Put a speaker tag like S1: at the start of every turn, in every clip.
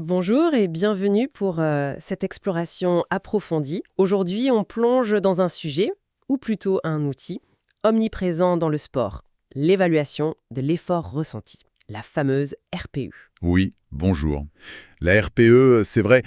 S1: Bonjour et bienvenue pour cette exploration approfondie. Aujourd'hui, on plonge dans un sujet, ou plutôt un outil, omniprésent dans le sport, l'évaluation de l'effort ressenti, la fameuse RPE.
S2: Oui, bonjour. La RPE, c'est vrai,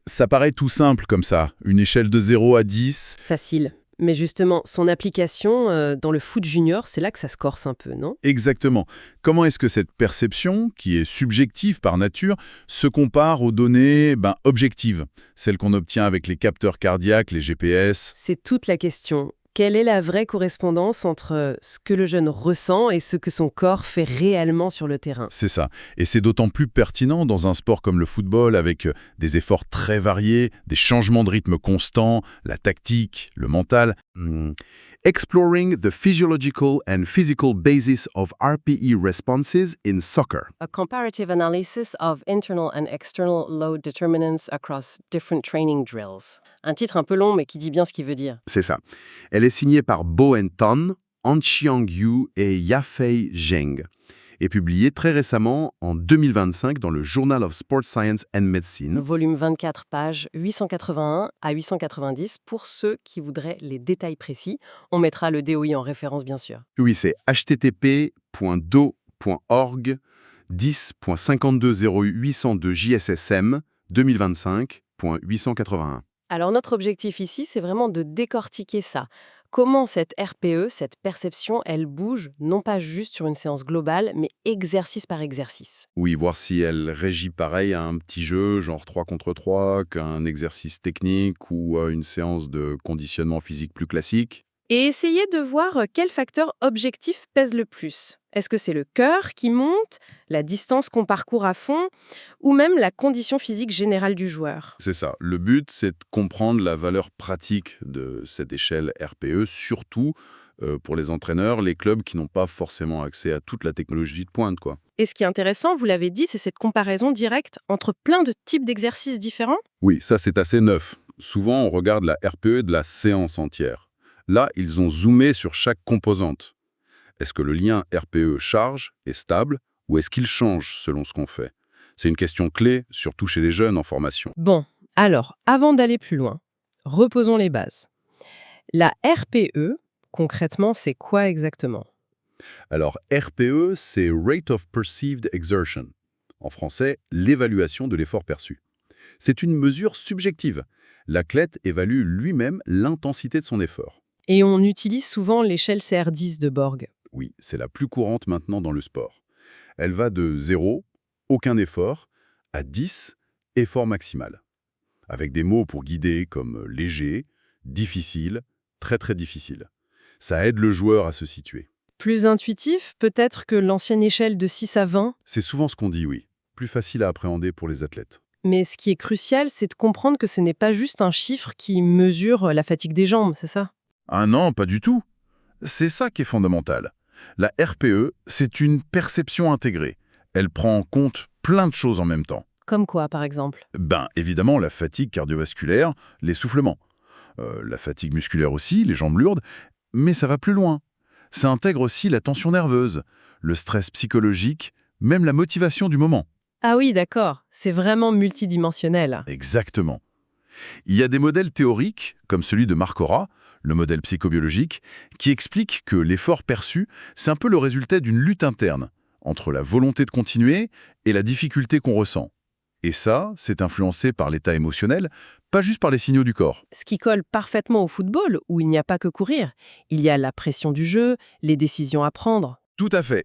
S2: ça paraît tout simple comme ça, une échelle de 0 à 10.
S1: Facile. Mais justement, son application dans le foot junior, c'est là que ça se corse un peu, non?
S2: Exactement. Comment est-ce que cette perception, qui est subjective par nature, se compare aux données objectives, celles qu'on obtient avec les capteurs cardiaques, les GPS?
S1: C'est toute la question. Quelle est la vraie correspondance entre ce que le jeune ressent et ce que son corps fait réellement sur le terrain?
S2: C'est ça. Et c'est d'autant plus pertinent dans un sport comme le football, avec des efforts très variés, des changements de rythme constants, la tactique, le mental. Exploring the physiological and physical basis of RPE responses in soccer.
S1: A comparative analysis of internal and external load determinants across different training drills. Un titre un peu long, mais qui dit bien ce qu'il veut dire.
S3: C'est ça. Elle est signée par Bo Tan, Han Xiang-yu et Yafei Zheng et publiée très récemment en 2025 dans le Journal of Sports Science and Medicine.
S1: Volume 24, page 881 à 890, pour ceux qui voudraient les détails précis. On mettra le DOI en référence, bien sûr.
S3: Oui, c'est http://do.org 10.520802 JSSM 2025.881.
S1: Alors notre objectif ici, c'est vraiment de décortiquer ça. Comment cette RPE, cette perception, elle bouge, non pas juste sur une séance globale, mais exercice par exercice.
S3: Oui, voir si elle régit pareil à un petit jeu, genre 3 contre 3, qu'un exercice technique ou à une séance de conditionnement physique plus classique.
S1: Et essayer de voir quel facteur objectif pèse le plus. Est-ce que c'est le cœur qui monte, la distance qu'on parcourt à fond, ou même la condition physique générale du joueur?
S3: C'est ça. Le but, c'est de comprendre la valeur pratique de cette échelle RPE, surtout pour les entraîneurs, les clubs qui n'ont pas forcément accès à toute la technologie de pointe, quoi.
S1: Et ce qui est intéressant, vous l'avez dit, c'est cette comparaison directe entre plein de types d'exercices différents.
S3: Oui, ça c'est assez neuf. Souvent, on regarde la RPE de la séance entière. Là, ils ont zoomé sur chaque composante. Est-ce que le lien RPE charge est stable ou est-ce qu'il change selon ce qu'on fait? C'est une question clé, surtout chez les jeunes en formation.
S1: Bon, alors, avant d'aller plus loin, reposons les bases. La RPE, concrètement, c'est quoi exactement?
S3: Alors, RPE, c'est Rate of Perceived Exertion. En français, l'évaluation de l'effort perçu. C'est une mesure subjective. L'athlète évalue lui-même l'intensité de son effort.
S1: Et on utilise souvent l'échelle CR10 de Borg.
S3: Oui, c'est la plus courante maintenant dans le sport. Elle va de 0, aucun effort, à 10, effort maximal. Avec des mots pour guider comme léger, difficile, très très difficile. Ça aide le joueur à se situer.
S1: Plus intuitif, peut-être que l'ancienne échelle de 6 à 20.
S3: C'est souvent ce qu'on dit, oui. Plus facile à appréhender pour les athlètes.
S1: Mais ce qui est crucial, c'est de comprendre que ce n'est pas juste un chiffre qui mesure la fatigue des jambes, c'est ça?
S2: Ah non, pas du tout. C'est ça qui est fondamental. La RPE, c'est une perception intégrée. Elle prend en compte plein de choses en même temps.
S1: Comme quoi, par exemple?
S2: Évidemment, la fatigue cardiovasculaire, l'essoufflement. La fatigue musculaire aussi, les jambes lourdes. Mais ça va plus loin. Ça intègre aussi la tension nerveuse, le stress psychologique, même la motivation du moment.
S1: Ah oui, d'accord. C'est vraiment multidimensionnel.
S2: Exactement. Il y a des modèles théoriques, comme celui de Marc Aura, le modèle psychobiologique, qui explique que l'effort perçu, c'est un peu le résultat d'une lutte interne entre la volonté de continuer et la difficulté qu'on ressent. Et ça, c'est influencé par l'état émotionnel, pas juste par les signaux du corps.
S1: Ce qui colle parfaitement au football, où il n'y a pas que courir. Il y a la pression du jeu, les décisions à prendre.
S2: Tout à fait.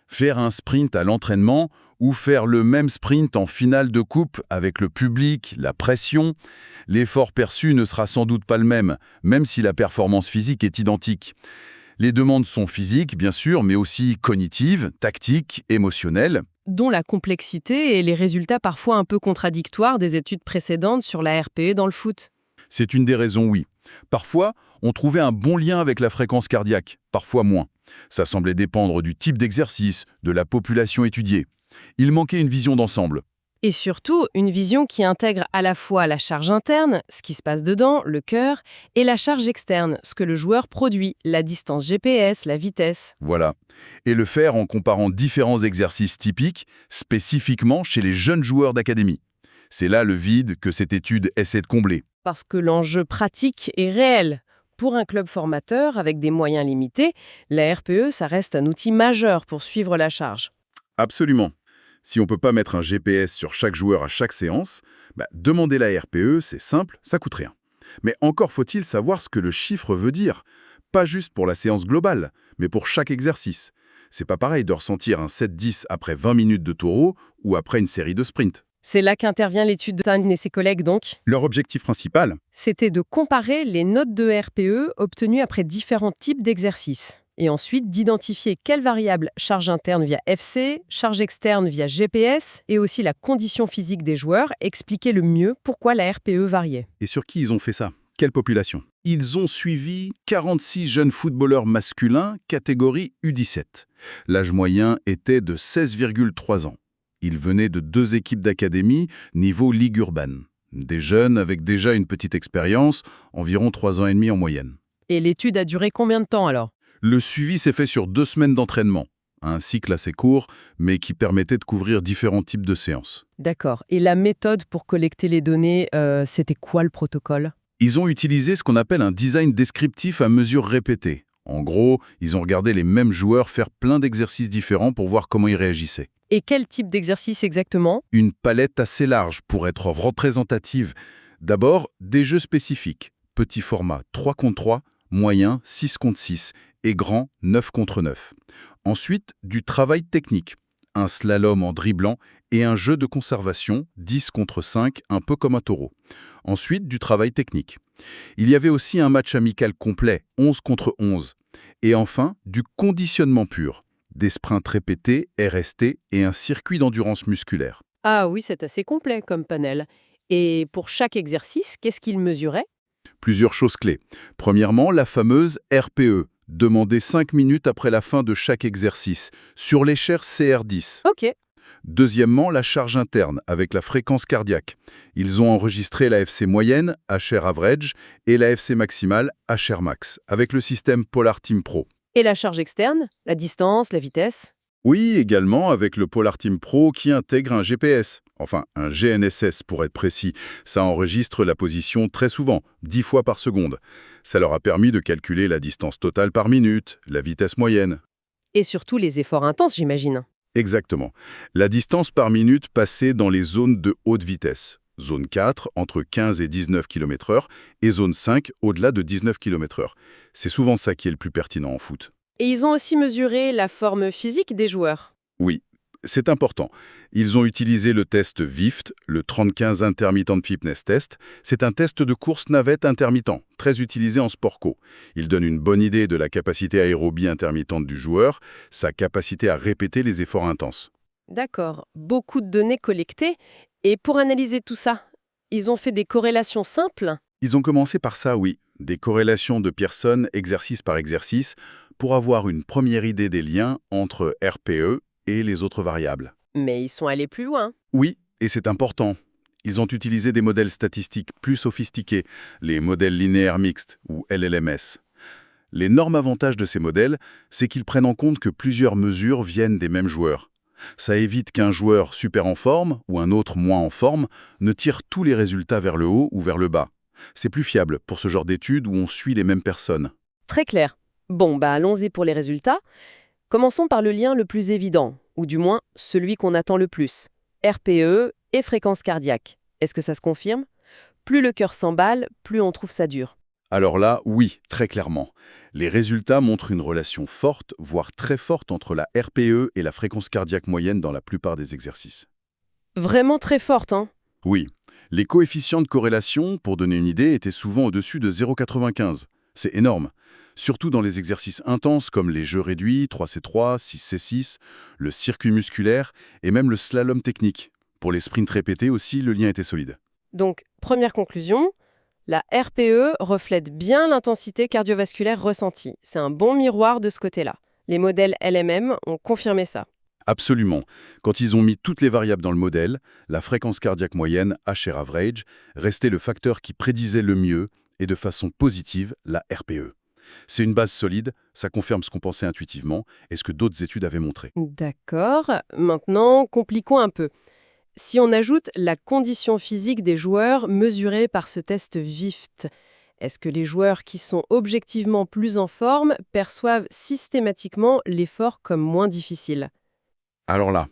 S2: Faire un sprint à l'entraînement ou faire le même sprint en finale de coupe avec le public, la pression, l'effort perçu ne sera sans doute pas le même si la performance physique est identique. Les demandes sont physiques, bien sûr, mais aussi cognitives, tactiques, émotionnelles.
S1: Dont la complexité et les résultats parfois un peu contradictoires des études précédentes sur la RPE dans le foot.
S2: C'est une des raisons, oui. Parfois, on trouvait un bon lien avec la fréquence cardiaque, parfois moins. Ça semblait dépendre du type d'exercice, de la population étudiée. Il manquait une vision d'ensemble.
S1: Et surtout, une vision qui intègre à la fois la charge interne, ce qui se passe dedans, le cœur, et la charge externe, ce que le joueur produit, la distance GPS, la vitesse.
S2: Voilà. Et le faire en comparant différents exercices typiques, spécifiquement chez les jeunes joueurs d'académie. C'est là le vide que cette étude essaie de combler.
S1: Parce que l'enjeu pratique est réel. Pour un club formateur avec des moyens limités, la RPE, ça reste un outil majeur pour suivre la charge.
S3: Absolument. Si on ne peut pas mettre un GPS sur chaque joueur à chaque séance, demander la RPE, c'est simple, ça coûte rien. Mais encore faut-il savoir ce que le chiffre veut dire. Pas juste pour la séance globale, mais pour chaque exercice. C'est pas pareil de ressentir un 7-10 après 20 minutes de taureau ou après une série de sprints.
S1: C'est là qu'intervient l'étude de Tan et ses collègues donc.
S3: Leur objectif principal,
S1: C'était de comparer les notes de RPE obtenues après différents types d'exercices. Et ensuite d'identifier quelles variables, charge interne via FC, charge externe via GPS, et aussi la condition physique des joueurs, expliquaient le mieux pourquoi la RPE variait.
S3: et sur qui ils ont fait ça? Quelle population? Ils ont suivi 46 jeunes footballeurs masculins, catégorie U17. L'âge moyen était de 16,3 ans. Ils venaient de 2 équipes d'académie, niveau Ligue urbaine. Des jeunes avec déjà une petite expérience, environ 3 ans et demi en moyenne.
S1: Et l'étude a duré combien de temps alors?
S3: Le suivi s'est fait sur 2 semaines d'entraînement. Un cycle assez court, mais qui permettait de couvrir différents types de séances.
S1: D'accord. Et la méthode pour collecter les données, c'était quoi le protocole?
S3: Ils ont utilisé ce qu'on appelle un design descriptif à mesure répétée. En gros, ils ont regardé les mêmes joueurs faire plein d'exercices différents pour voir comment ils réagissaient.
S1: Et quel type d'exercice exactement?
S3: Une palette assez large pour être représentative. D'abord, des jeux spécifiques. Petit format 3 contre 3, moyen 6 contre 6 et grand 9 contre 9. Ensuite, du travail technique. Un slalom en dribblant et un jeu de conservation 10 contre 5, un peu comme un taureau. Ensuite, du travail technique. Il y avait aussi un match amical complet, 11 contre 11. Et enfin, du conditionnement pur. Des sprints répétés, RST et un circuit d'endurance musculaire.
S1: Ah oui, c'est assez complet comme panel. Et pour chaque exercice, qu'est-ce qu'il mesurait?
S3: Plusieurs choses clés. Premièrement, la fameuse RPE, demandée 5 minutes après la fin de chaque exercice, sur l'échelle CR10.
S1: Ok.
S3: Deuxièmement, la charge interne, avec la fréquence cardiaque. Ils ont enregistré la FC moyenne, HR average, et la FC maximale, HR max, avec le système Polar Team Pro.
S1: Et la charge externe? La distance, la vitesse?
S3: Oui, également avec le Polar Team Pro qui intègre un GPS, enfin un GNSS pour être précis. Ça enregistre la position très souvent, 10 fois par seconde. Ça leur a permis de calculer la distance totale par minute, la vitesse moyenne.
S1: Et surtout les efforts intenses, j'imagine.
S3: Exactement. La distance par minute passée dans les zones de haute vitesse. Zone 4, entre 15 et 19 km/h, et zone 5, au-delà de 19 km/h. C'est souvent ça qui est le plus pertinent en foot.
S1: Et ils ont aussi mesuré la forme physique des joueurs.
S3: Oui, c'est important. Ils ont utilisé le test VIFT, le 35 Intermittent Fitness Test. C'est un test de course navette intermittent, très utilisé en sport co. Il donne une bonne idée de la capacité aérobie intermittente du joueur, sa capacité à répéter les efforts intenses.
S1: D'accord. Beaucoup de données collectées. Et pour analyser tout ça, ils ont fait des corrélations simples.
S3: Ils ont commencé par ça, oui, des corrélations de Pearson, exercice par exercice, pour avoir une première idée des liens entre RPE et les autres variables.
S1: Mais ils sont allés plus loin.
S3: Oui, et c'est important. Ils ont utilisé des modèles statistiques plus sophistiqués, les modèles linéaires mixtes, ou LLMS. L'énorme avantage de ces modèles, c'est qu'ils prennent en compte que plusieurs mesures viennent des mêmes joueurs. Ça évite qu'un joueur super en forme, ou un autre moins en forme, ne tire tous les résultats vers le haut ou vers le bas. C'est plus fiable pour ce genre d'études où on suit les mêmes personnes.
S1: Très clair. Bon, allons-y pour les résultats. Commençons par le lien le plus évident, ou du moins celui qu'on attend le plus. RPE et fréquence cardiaque. Est-ce que ça se confirme? Plus le cœur s'emballe, plus on trouve ça dur.
S3: Alors là, oui, très clairement. Les résultats montrent une relation forte, voire très forte entre la RPE et la fréquence cardiaque moyenne dans la plupart des exercices.
S1: Vraiment très forte, hein?
S3: Oui, les coefficients de corrélation, pour donner une idée, étaient souvent au-dessus de 0,95. C'est énorme. Surtout dans les exercices intenses comme les jeux réduits, 3C3, 6C6, le circuit musculaire et même le slalom technique. Pour les sprints répétés aussi, le lien était solide.
S1: Donc, première conclusion, la RPE reflète bien l'intensité cardiovasculaire ressentie. C'est un bon miroir de ce côté-là. Les modèles LMM ont confirmé ça.
S3: Absolument. Quand ils ont mis toutes les variables dans le modèle, la fréquence cardiaque moyenne, HR average, restait le facteur qui prédisait le mieux et de façon positive la RPE. C'est une base solide, ça confirme ce qu'on pensait intuitivement et ce que d'autres études avaient montré.
S1: D'accord. Maintenant, compliquons un peu. Si on ajoute la condition physique des joueurs mesurée par ce test VIFT, est-ce que les joueurs qui sont objectivement plus en forme perçoivent systématiquement l'effort comme moins difficile?
S3: Alors là,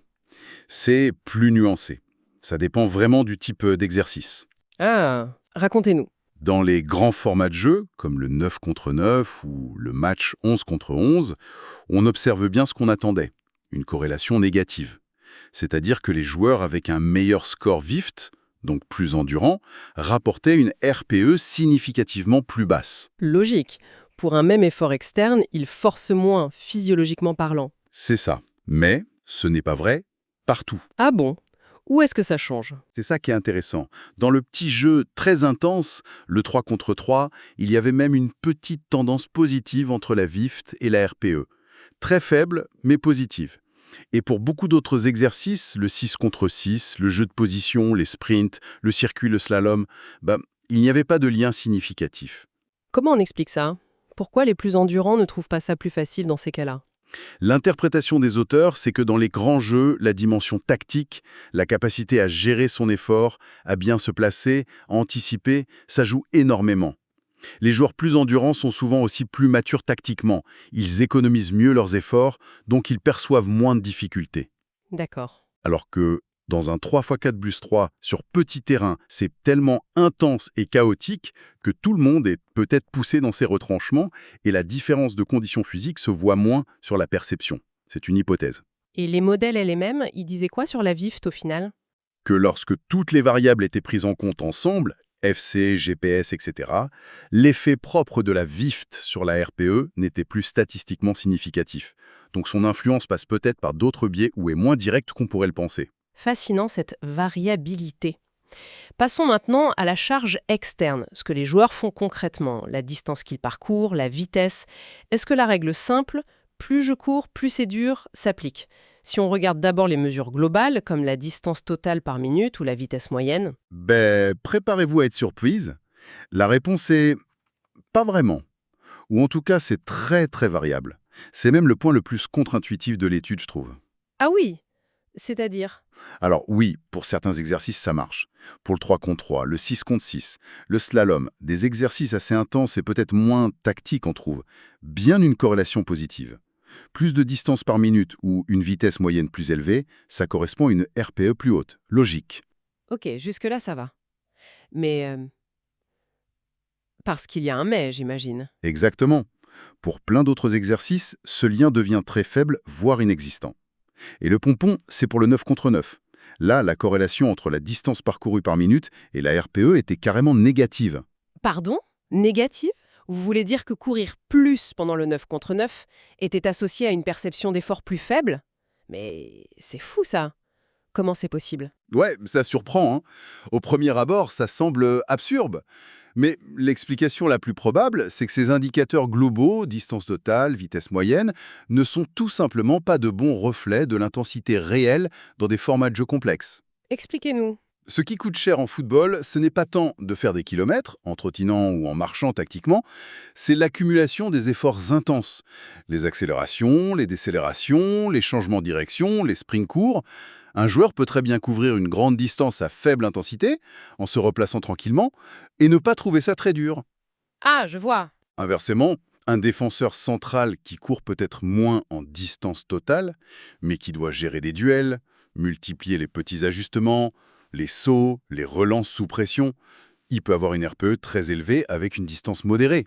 S3: c'est plus nuancé. Ça dépend vraiment du type d'exercice.
S1: Ah, racontez-nous.
S3: Dans les grands formats de jeu, comme le 9 contre 9 ou le match 11 contre 11, on observe bien ce qu'on attendait, une corrélation négative. C'est-à-dire que les joueurs avec un meilleur score VIFT, donc plus endurant, rapportaient une RPE significativement plus basse.
S1: Logique. Pour un même effort externe, il force moins, physiologiquement parlant.
S3: C'est ça. Mais ce n'est pas vrai partout.
S1: Ah bon? Où est-ce que ça change?
S3: C'est ça qui est intéressant. Dans le petit jeu très intense, le 3 contre 3, il y avait même une petite tendance positive entre la VIFT et la RPE. Très faible, mais positive. Et pour beaucoup d'autres exercices, le 6 contre 6, le jeu de position, les sprints, le circuit, le slalom, il n'y avait pas de lien significatif.
S1: Comment on explique ça? Pourquoi les plus endurants ne trouvent pas ça plus facile dans ces cas-là?
S3: L'interprétation des auteurs, c'est que dans les grands jeux, la dimension tactique, la capacité à gérer son effort, à bien se placer, à anticiper, ça joue énormément. Les joueurs plus endurants sont souvent aussi plus matures tactiquement. Ils économisent mieux leurs efforts, donc ils perçoivent moins de difficultés.
S1: D'accord.
S3: Alors que dans un 3x4+3 sur petit terrain, c'est tellement intense et chaotique que tout le monde est peut-être poussé dans ses retranchements et la différence de conditions physiques se voit moins sur la perception. C'est une hypothèse.
S1: Et les modèles elles-mêmes, ils disaient quoi sur la VIFT au final?
S3: Que lorsque toutes les variables étaient prises en compte ensemble, FC, GPS, etc., l'effet propre de la VIFT sur la RPE n'était plus statistiquement significatif. Donc son influence passe peut-être par d'autres biais ou est moins directe qu'on pourrait le penser.
S1: Fascinant cette variabilité. Passons maintenant à la charge externe, ce que les joueurs font concrètement, la distance qu'ils parcourent, la vitesse. Est-ce que la règle simple, plus je cours, plus c'est dur, s'applique? Si on regarde d'abord les mesures globales, comme la distance totale par minute ou la vitesse moyenne.
S3: Préparez-vous à être surprise. La réponse est pas vraiment. Ou en tout cas, c'est très très variable. C'est même le point le plus contre-intuitif de l'étude, je trouve.
S1: Ah oui, c'est-à-dire?
S3: Alors oui, pour certains exercices, ça marche. Pour le 3 contre 3, le 6 contre 6, le slalom, des exercices assez intenses et peut-être moins tactiques, on trouve. Bien une corrélation positive. Plus de distance par minute ou une vitesse moyenne plus élevée, ça correspond à une RPE plus haute. Logique.
S1: Ok, jusque-là ça va. Mais parce qu'il y a un mais, j'imagine.
S3: Exactement. Pour plein d'autres exercices, ce lien devient très faible, voire inexistant. Et le pompon, c'est pour le 9 contre 9. Là, la corrélation entre la distance parcourue par minute et la RPE était carrément négative.
S1: Pardon? Négative? Vous voulez dire que courir plus pendant le 9 contre 9 était associé à une perception d'effort plus faible? Mais c'est fou ça! Comment c'est possible?
S3: Ouais, ça surprend, hein. Au premier abord, ça semble absurde. Mais l'explication la plus probable, c'est que ces indicateurs globaux, distance totale, vitesse moyenne, ne sont tout simplement pas de bons reflets de l'intensité réelle dans des formats de jeu complexes.
S1: Expliquez-nous.
S3: Ce qui coûte cher en football, ce n'est pas tant de faire des kilomètres, en trottinant ou en marchant tactiquement, c'est l'accumulation des efforts intenses. Les accélérations, les décélérations, les changements de direction, les sprints courts. Un joueur peut très bien couvrir une grande distance à faible intensité, en se replaçant tranquillement, et ne pas trouver ça très dur.
S1: Ah, je vois.
S3: Inversement, un défenseur central qui court peut-être moins en distance totale, mais qui doit gérer des duels, multiplier les petits ajustements, les sauts, les relances sous pression, il peut avoir une RPE très élevée avec une distance modérée.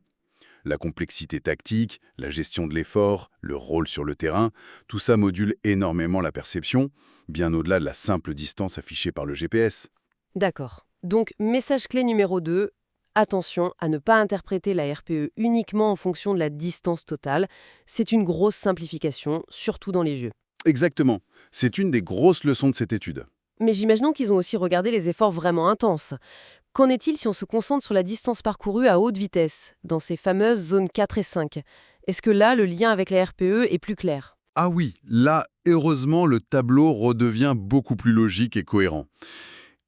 S3: La complexité tactique, la gestion de l'effort, le rôle sur le terrain, tout ça module énormément la perception, bien au-delà de la simple distance affichée par le GPS.
S1: D'accord. Donc, message clé numéro 2, attention à ne pas interpréter la RPE uniquement en fonction de la distance totale. C'est une grosse simplification, surtout dans les jeux.
S3: Exactement. C'est une des grosses leçons de cette étude.
S1: Mais j'imaginons qu'ils ont aussi regardé les efforts vraiment intenses. Qu'en est-il si on se concentre sur la distance parcourue à haute vitesse, dans ces fameuses zones 4 et 5? Est-ce que là, le lien avec la RPE est plus clair?
S3: Ah oui, là, heureusement, le tableau redevient beaucoup plus logique et cohérent.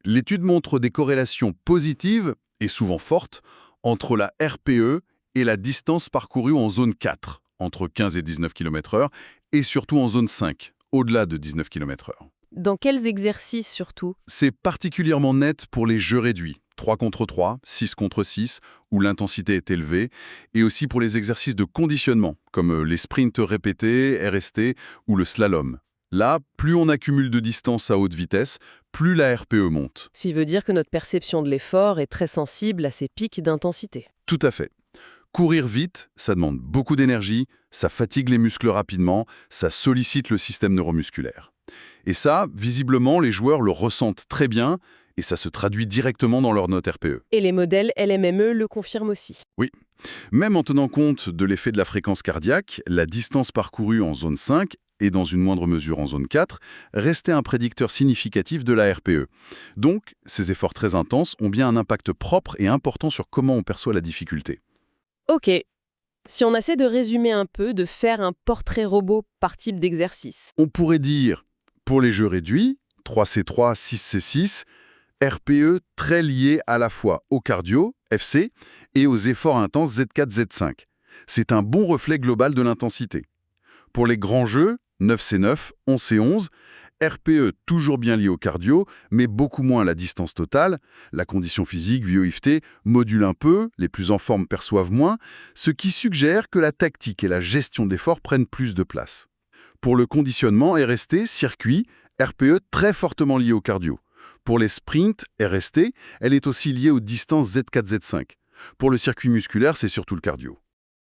S3: L'étude montre des corrélations positives, et souvent fortes, entre la RPE et la distance parcourue en zone 4, entre 15 et 19 km/h, et surtout en zone 5, au-delà de 19 km/h.
S1: Dans quels exercices surtout?
S3: C'est particulièrement net pour les jeux réduits, 3 contre 3, 6 contre 6, où l'intensité est élevée, et aussi pour les exercices de conditionnement, comme les sprints répétés, RST ou le slalom. Là, plus on accumule de distance à haute vitesse, plus la RPE monte.
S1: Ce qui veut dire que notre perception de l'effort est très sensible à ces pics d'intensité.
S3: Tout à fait. Courir vite, ça demande beaucoup d'énergie, ça fatigue les muscles rapidement, ça sollicite le système neuromusculaire. Et ça, visiblement, les joueurs le ressentent très bien et ça se traduit directement dans leur note RPE.
S1: Et les modèles LMME le confirment aussi.
S3: Oui. Même en tenant compte de l'effet de la fréquence cardiaque, la distance parcourue en zone 5 et dans une moindre mesure en zone 4 restait un prédicteur significatif de la RPE. Donc, ces efforts très intenses ont bien un impact propre et important sur comment on perçoit la difficulté.
S1: Ok. Si on essaie de résumer un peu, de faire un portrait robot par type d'exercice.
S3: On pourrait dire, pour les jeux réduits, 3C3, 6C6, RPE très lié à la fois au cardio, FC, et aux efforts intenses Z4, Z5. C'est un bon reflet global de l'intensité. Pour les grands jeux, 9C9, 11C11, RPE toujours bien lié au cardio, mais beaucoup moins à la distance totale. La condition physique, VO-IFT, module un peu, les plus en forme perçoivent moins, ce qui suggère que la tactique et la gestion d'efforts prennent plus de place. Pour le conditionnement, RST, circuit, RPE très fortement lié au cardio. Pour les sprints, RST, elle est aussi liée aux distances Z4, Z5. Pour le circuit musculaire, c'est surtout le cardio.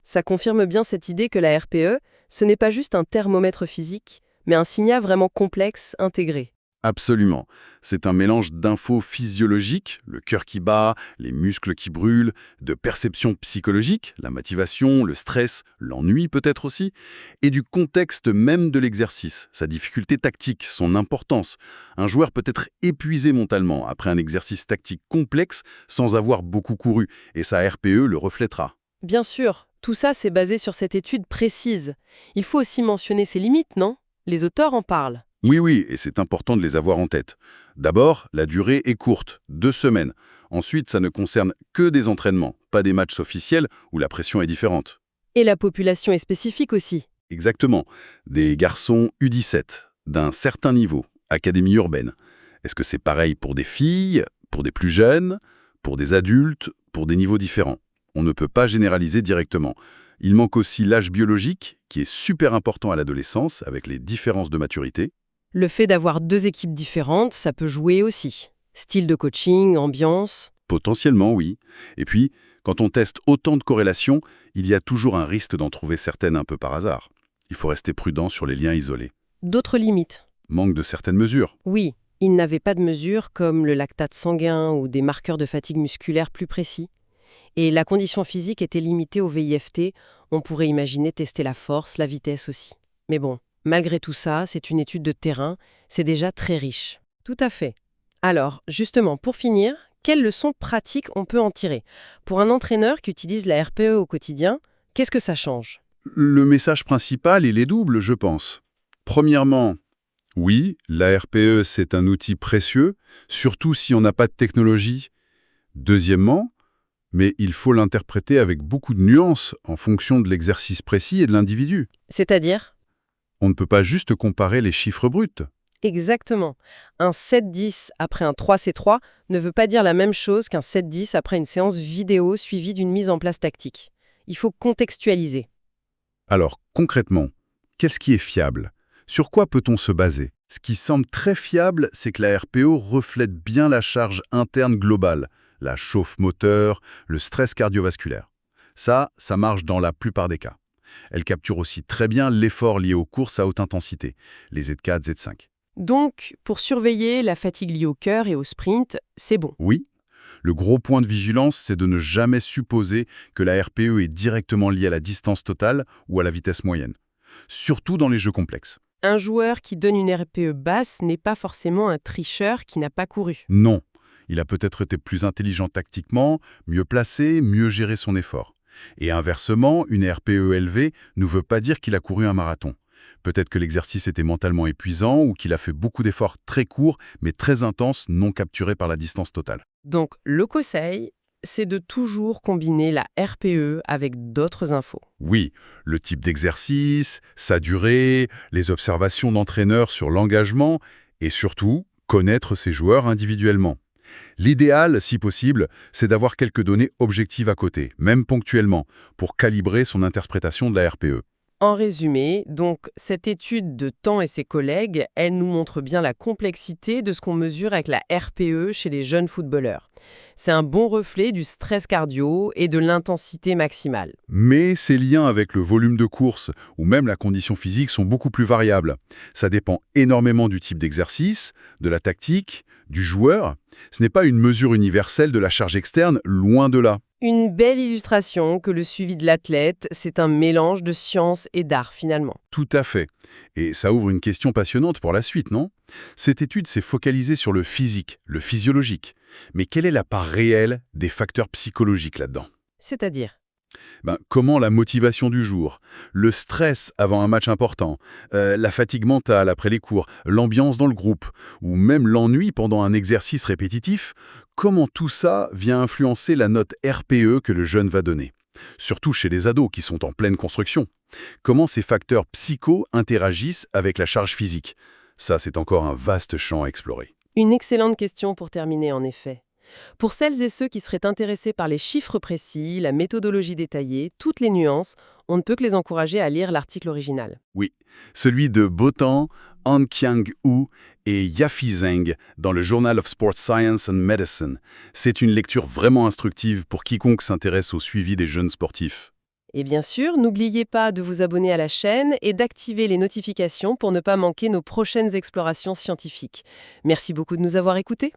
S1: Ça confirme bien cette idée que la RPE, ce n'est pas juste un thermomètre physique, mais un signal vraiment complexe, intégré.
S3: Absolument. C'est un mélange d'infos physiologiques, le cœur qui bat, les muscles qui brûlent, de perceptions psychologiques, la motivation, le stress, l'ennui peut-être aussi, et du contexte même de l'exercice, sa difficulté tactique, son importance. Un joueur peut être épuisé mentalement après un exercice tactique complexe sans avoir beaucoup couru, et sa RPE le reflètera.
S1: Bien sûr, tout ça c'est basé sur cette étude précise. Il faut aussi mentionner ses limites, non? Les auteurs en parlent.
S3: Oui, et c'est important de les avoir en tête. D'abord, la durée est courte, 2 semaines. Ensuite, ça ne concerne que des entraînements, pas des matchs officiels où la pression est différente.
S1: Et la population est spécifique aussi.
S3: Exactement. Des garçons U17, d'un certain niveau, académie urbaine. Est-ce que c'est pareil pour des filles, pour des plus jeunes, pour des adultes, pour des niveaux différents? On ne peut pas généraliser directement. Il manque aussi l'âge biologique, qui est super important à l'adolescence, avec les différences de maturité.
S1: Le fait d'avoir 2 équipes différentes, ça peut jouer aussi. Style de coaching, ambiance.
S3: Potentiellement, oui. Et puis, quand on teste autant de corrélations, il y a toujours un risque d'en trouver certaines un peu par hasard. Il faut rester prudent sur les liens isolés.
S1: D'autres limites.
S3: Manque de certaines mesures.
S1: Oui, ils n'avaient pas de mesures comme le lactate sanguin ou des marqueurs de fatigue musculaire plus précis. Et la condition physique était limitée au VIFT. On pourrait imaginer tester la force, la vitesse aussi. Mais bon, malgré tout ça, c'est une étude de terrain, c'est déjà très riche. Tout à fait. Alors, justement, pour finir, quelles leçons pratiques on peut en tirer? Pour un entraîneur qui utilise la RPE au quotidien, qu'est-ce que ça change?
S3: Le message principal, il est double, je pense. Premièrement, oui, la RPE, c'est un outil précieux, surtout si on n'a pas de technologie. Deuxièmement, mais il faut l'interpréter avec beaucoup de nuances en fonction de l'exercice précis et de l'individu.
S1: C'est-à-dire?
S3: On ne peut pas juste comparer les chiffres bruts.
S1: Exactement. Un 7-10 après un 3C3 ne veut pas dire la même chose qu'un 7-10 après une séance vidéo suivie d'une mise en place tactique. Il faut contextualiser.
S3: Alors, concrètement, qu'est-ce qui est fiable? Sur quoi peut-on se baser? Ce qui semble très fiable, c'est que la RPO reflète bien la charge interne globale, la chauffe moteur, le stress cardiovasculaire. Ça marche dans la plupart des cas. Elle capture aussi très bien l'effort lié aux courses à haute intensité, les Z4, Z5.
S1: Donc, pour surveiller la fatigue liée au cœur et au sprint, c'est bon.
S3: Oui, le gros point de vigilance, c'est de ne jamais supposer que la RPE est directement liée à la distance totale ou à la vitesse moyenne, surtout dans les jeux complexes.
S1: Un joueur qui donne une RPE basse n'est pas forcément un tricheur qui n'a pas couru.
S3: Non, il a peut-être été plus intelligent tactiquement, mieux placé, mieux géré son effort. Et inversement, une RPE élevée ne veut pas dire qu'il a couru un marathon. Peut-être que l'exercice était mentalement épuisant ou qu'il a fait beaucoup d'efforts très courts, mais très intenses, non capturés par la distance totale.
S1: Donc, le conseil, c'est de toujours combiner la RPE avec d'autres infos.
S3: Oui, le type d'exercice, sa durée, les observations d'entraîneurs sur l'engagement Et surtout, connaître ses joueurs individuellement. L'idéal, si possible, c'est d'avoir quelques données objectives à côté, même ponctuellement, pour calibrer son interprétation de la RPE.
S1: En résumé, donc, cette étude de Tan et ses collègues, elle nous montre bien la complexité de ce qu'on mesure avec la RPE chez les jeunes footballeurs. C'est un bon reflet du stress cardio et de l'intensité maximale.
S3: Mais ces liens avec le volume de course ou même la condition physique sont beaucoup plus variables. Ça dépend énormément du type d'exercice, de la tactique, du joueur. Ce n'est pas une mesure universelle de la charge externe, loin de là.
S1: Une belle illustration que le suivi de l'athlète, c'est un mélange de science et d'art finalement.
S3: Tout à fait. Et ça ouvre une question passionnante pour la suite, non? Cette étude s'est focalisée sur le physique, le physiologique. Mais quelle est la part réelle des facteurs psychologiques là-dedans?
S1: C'est-à-dire?
S3: Comment la motivation du jour, le stress avant un match important, la fatigue mentale après les cours, l'ambiance dans le groupe, ou même l'ennui pendant un exercice répétitif, comment tout ça vient influencer la note RPE que le jeune va donner? Surtout chez les ados qui sont en pleine construction. Comment ces facteurs psycho interagissent avec la charge physique? Ça, c'est encore un vaste champ à explorer.
S1: Une excellente question pour terminer en effet. Pour celles et ceux qui seraient intéressés par les chiffres précis, la méthodologie détaillée, toutes les nuances, on ne peut que les encourager à lire l'article original.
S3: Oui, celui de Botan, Han Kyang-woo et Yafi Zheng dans le Journal of Sports Science and Medicine. C'est une lecture vraiment instructive pour quiconque s'intéresse au suivi des jeunes sportifs.
S1: Et bien sûr, n'oubliez pas de vous abonner à la chaîne et d'activer les notifications pour ne pas manquer nos prochaines explorations scientifiques. Merci beaucoup de nous avoir écoutés.